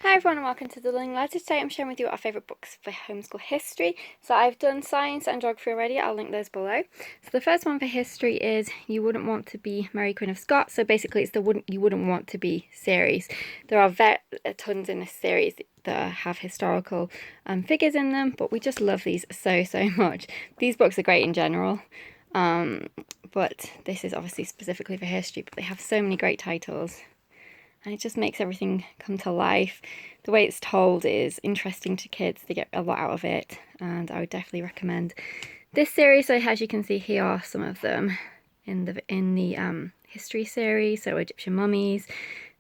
Hi everyone and welcome to the Learning Ladder. Today I'm sharing with you our favourite books for homeschool history. So I've done science and geography already, I'll link those below. So the first one for history is You Wouldn't Want to Be Mary Queen of Scots. So basically it's the You Wouldn't Want to Be series. There are tons in this series that have historical figures in them, but we just love these so much. These books are great in general, but this is obviously specifically for history, but they have so many great titles. And it just makes everything come to life. The way it's told is interesting to kids. They get a lot out of it, and I would definitely recommend this series. So as you can see, here are some of them in the history series. So Egyptian mummies,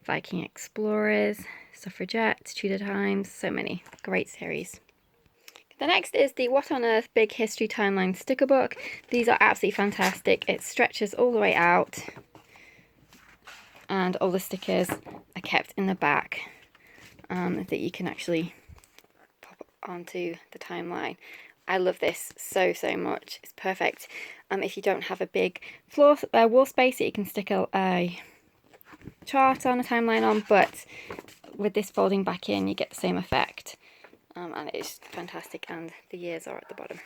Viking explorers, suffragettes, Tudor times, so many great series. The next is the What on Earth Big History Timeline sticker book. These are absolutely fantastic. It stretches all the way out, and all the stickers are kept in the back that you can actually pop onto the timeline. I love this so much. It's perfect if you don't have a big wall space that you can stick a chart on, a timeline on, but with this folding back in you get the same effect, and it's fantastic, and the years are at the bottom.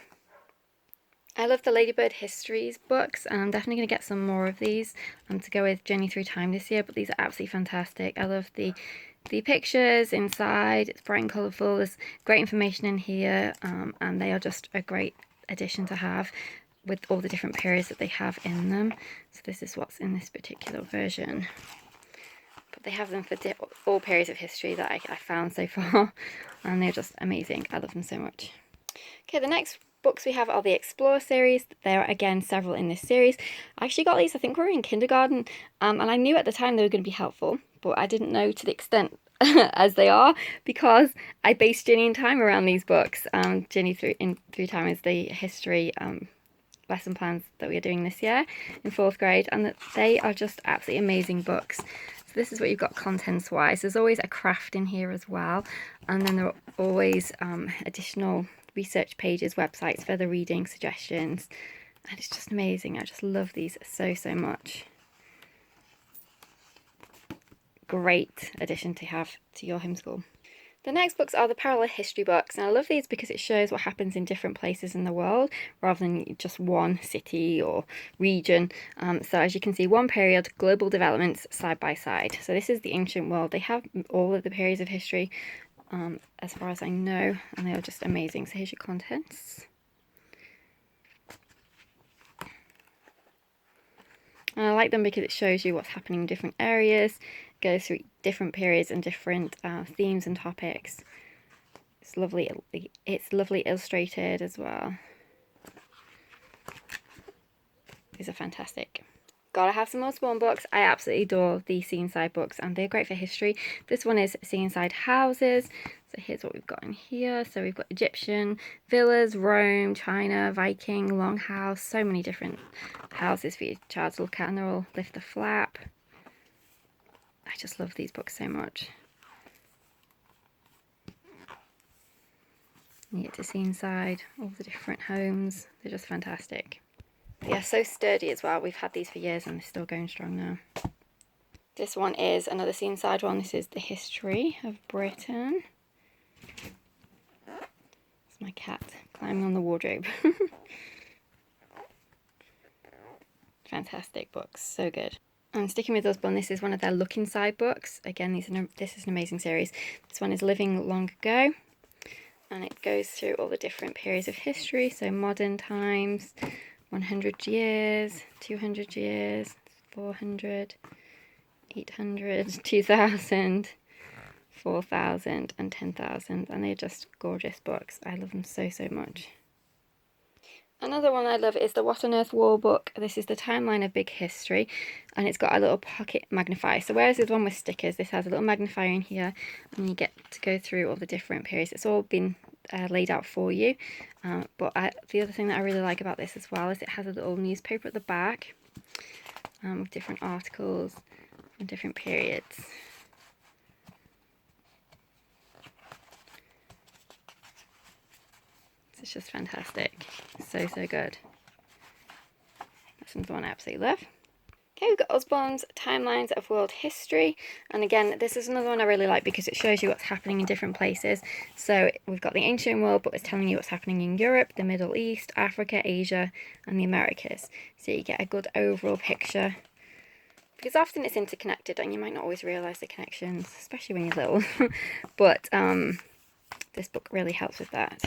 I love the Ladybird Histories books, and I'm definitely going to get some more of these to go with Journey Through Time this year, but these are absolutely fantastic. I love the pictures inside. It's bright and colourful. There's great information in here, and they are just a great addition to have with all the different periods that they have in them. So this is what's in this particular version. But they have them for all periods of history that I found so far, and they're just amazing. I love them so much. Okay, the next books we have are the Explorer series. There are again several in this series. I actually got these, I think we were in kindergarten, and I knew at the time they were going to be helpful, but I didn't know to the extent as they are, because I based Ginny in Time around these books. Ginny Through Time is the history lesson plans that we are doing this year in 4th grade, and that they are just absolutely amazing books. So this is what you've got contents wise. There's always a craft in here as well, and then there are always additional research pages, websites, further reading suggestions, and it's just amazing. I just love these so much. Great addition to have to your homeschool. The next books are the parallel history books, and I love these because it shows what happens in different places in the world rather than just one city or region. So as you can see, one period, global developments side by side. So this is the ancient world. They have all of the periods of history as far as I know, and they are just amazing. So here's your contents. And I like them because it shows you what's happening in different areas, it goes through different periods and different themes and topics. It's lovely illustrated as well. These are fantastic. Gotta have some USborne books. I absolutely adore the See Inside books, and they're great for history. This one is See Inside Houses. So here's what we've got in here. So we've got Egyptian villas, Rome, China, Viking, Longhouse, so many different houses for your child to look at, and they're all Lift the Flap. I just love these books so much. You get to see inside all the different homes. They're just fantastic. Yeah, so sturdy as well. We've had these for years and they're still going strong now. This one is another See Inside one. This is the history of Britain. It's my cat climbing on the wardrobe. Fantastic books, so good. And sticking with USborne, this is one of their Look Inside books. Again, this is an amazing series. This one is Living Long Ago, and it goes through all the different periods of history. So modern times, 100 years, 200 years, 400, 800, 2000, 4,000 and 10,000, and they're just gorgeous books. I love them so much. Another one I love is the What on Earth War book. This is the timeline of big history, and it's got a little pocket magnifier. So whereas there's one with stickers, this has a little magnifier in here, and you get to go through all the different periods. It's all been laid out for you, but the other thing that I really like about this as well is it has a little newspaper at the back with different articles from different periods. It's just fantastic. So good. This one's the one I absolutely love. Okay, we've got Usborne's Timelines of World History, and again, this is another one I really like because it shows you what's happening in different places. So we've got the ancient world, but it's telling you what's happening in Europe, the Middle East, Africa, Asia, and the Americas. So you get a good overall picture, because often it's interconnected and you might not always realise the connections, especially when you're little. But this book really helps with that.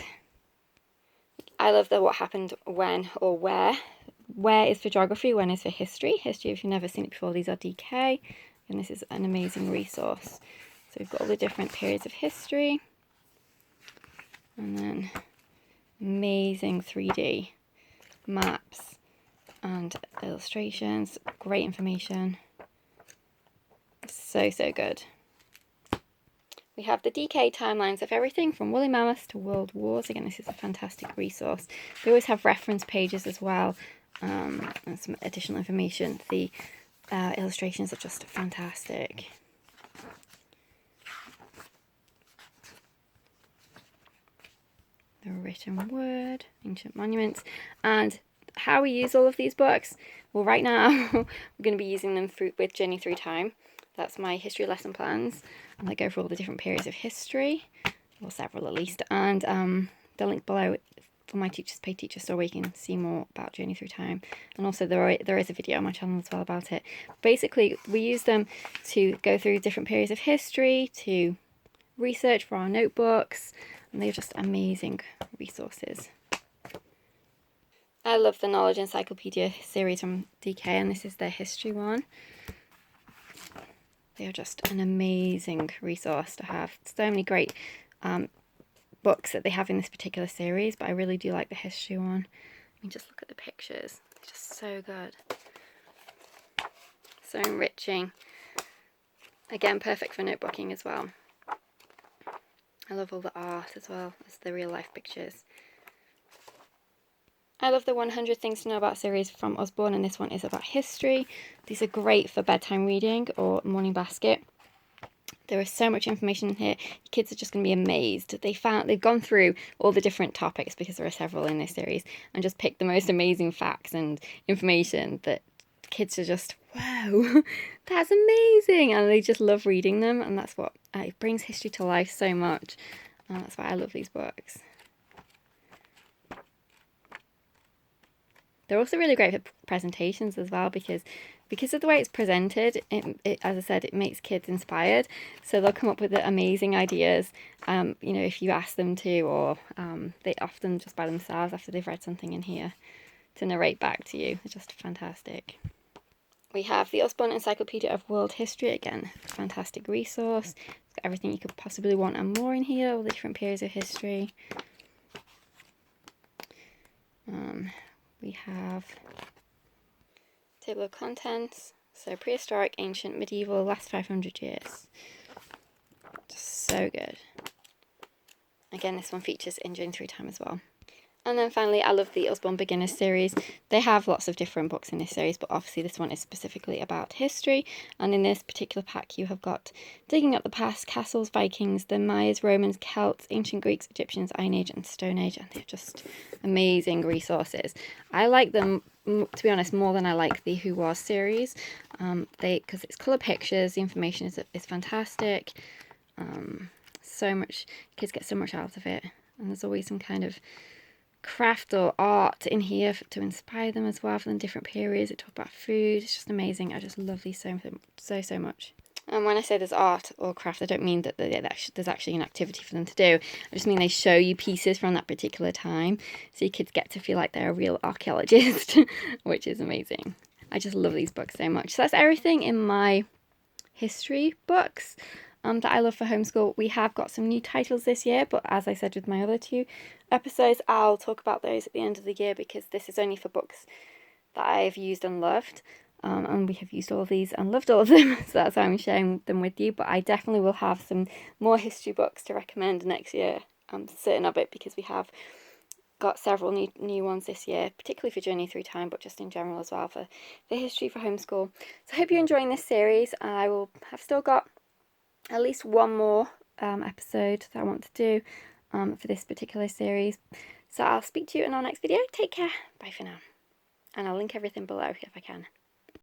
I love the what happened, when, or where. Where is for geography, when is for history. History, if you've never seen it before, these are DK, and this is an amazing resource. So we've got all the different periods of history, and then amazing 3D maps and illustrations, great information. So good. We have the DK timelines of everything from woolly mammoths to world wars. Again, this is a fantastic resource. We always have reference pages as well, and some additional information. The illustrations are just fantastic. The written word, ancient monuments, and how we use all of these books. Well, right now we're going to be using them with Journey Through Time. That's my history lesson plans, and I go for all the different periods of history, or several at least, and the link below for my Teachers Pay Teacher store where you can see more about Journey Through Time, and also there is a video on my channel as well about it. Basically, we use them to go through different periods of history, to research for our notebooks, and they're just amazing resources. I love the Knowledge Encyclopedia series from DK, and this is their history one. They are just an amazing resource to have. So many great books that they have in this particular series, but I really do like the history one. I mean, just look at the pictures. They're just so good. So enriching. Again, perfect for notebooking as well. I love all the art as well as the real life pictures. I love the 100 Things to Know About series from Usborne, and this one is about history. These are great for bedtime reading or morning basket. There is so much information here. Your kids are just going to be amazed. They've gone through all the different topics, because there are several in this series, and just picked the most amazing facts and information that kids are just, wow, that's amazing, and they just love reading them, and that's what it brings history to life so much, and that's why I love these books. They're also really great for presentations as well, because of the way it's presented, as I said, it makes kids inspired. So they'll come up with amazing ideas, if you ask them to, or they often just by themselves after they've read something in here to narrate back to you. It's just fantastic. We have the Usborne Encyclopedia of World History, again, fantastic resource. It's got everything you could possibly want and more in here, all the different periods of history. We have table of contents, so prehistoric, ancient, medieval, last 500 years. Just so good. Again, this one features in Journey Through Time as well. And then finally, I love the USborne Beginners series. They have lots of different books in this series, but obviously this one is specifically about history. And in this particular pack, you have got Digging Up the Past, Castles, Vikings, the Mayas, Romans, Celts, Ancient Greeks, Egyptians, Iron Age, and Stone Age. And they're just amazing resources. I like them, to be honest, more than I like the Who Was series. Because it's colour pictures, the information is fantastic. So much, kids get so much out of it. And there's always some kind of craft or art in here to inspire them as well, for the different periods. It talks about food. It's just amazing. I just love these so much. And when I say there's art or craft, I don't mean that there's actually an activity for them to do. I just mean they show you pieces from that particular time, so your kids get to feel like they're a real archaeologist, which is amazing. I just love these books so much. So that's everything in my history books that I love for homeschool. We have got some new titles this year, but as I said with my other 2 episodes, I'll talk about those at the end of the year, because this is only for books that I've used and loved. And we have used all of these and loved all of them, so that's why I'm sharing them with you. But I definitely will have some more history books to recommend next year. I'm certain of it, because we have got several new ones this year, particularly for Journey Through Time, but just in general as well for the history for homeschool. So I hope you're enjoying this series. I will have still got at least one more episode that I want to do for this particular series. So I'll speak to you in our next video. Take care. Bye for now. And I'll link everything below if I can.